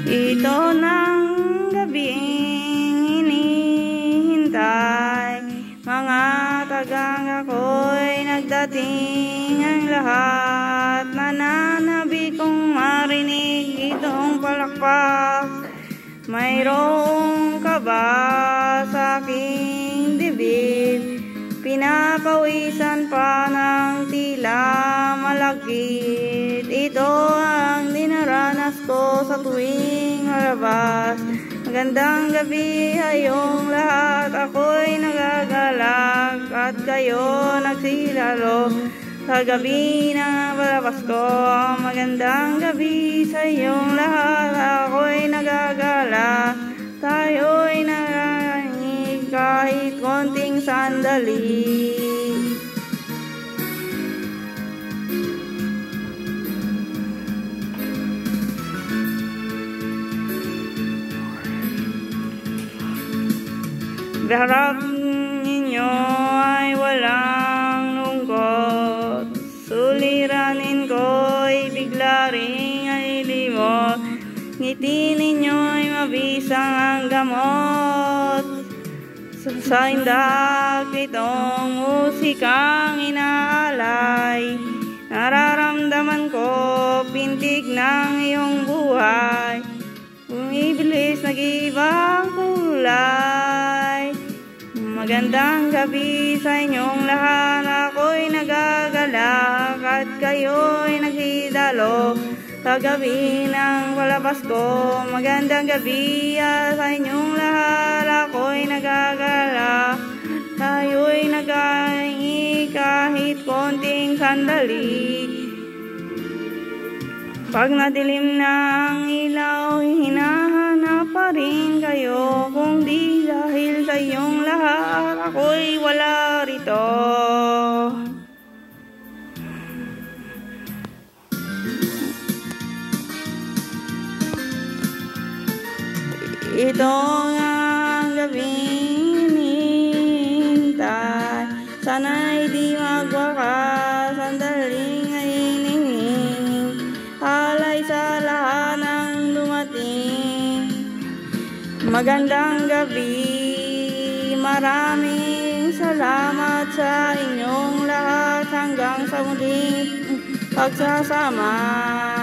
Ito ng gabing hinihintay, mga tagang ako'y nagdating ang lahat. Nananabi kong marinig itong palakpak. Mayroong ka ba sa aking dibdib? Pinapawisan pa ng tila malagkit. Ito ang dinaranas ko sa tuwing malabas. Magandang gabi kayong lahat. Ako'y nagagalak at kayo nagsilalo sa gabi na palabas ko. Magandang gabi sa iyong lahat. Ako'y nagagalak, tayo'y nangangig kahit konting sandali. Harap ninyo ay walang lungkot, suliranin ko'y bigla ring ay limot. Ngiti ninyo'y mabisang ang gamot sa indak nitong musikang inaalay. Nararamdaman ko pintig ng iyong buhay, bumibilis nag-ibang kulay. Magandang gabi sa inyong lahat. Ako'y nagagalak at kayo'y nagsidalo sa gabi ng palabas ko. Magandang gabi sa inyong lahat. Ako'y nagagalak, tayo'y nagkahingi kahit konting sandali. Pag nadilim na ang ilaw, hinahanap pa rin kayo. Kung di dahil sa iyong lahat, ako'y wala rito. Ito ang gabing hinihintay, sana'y di magwakas, sandaling naniningning, alay sa lahat ng dumating. Magandang gabi, maraming salamat sa inyong lahat, hanggang sa muling pagsasama.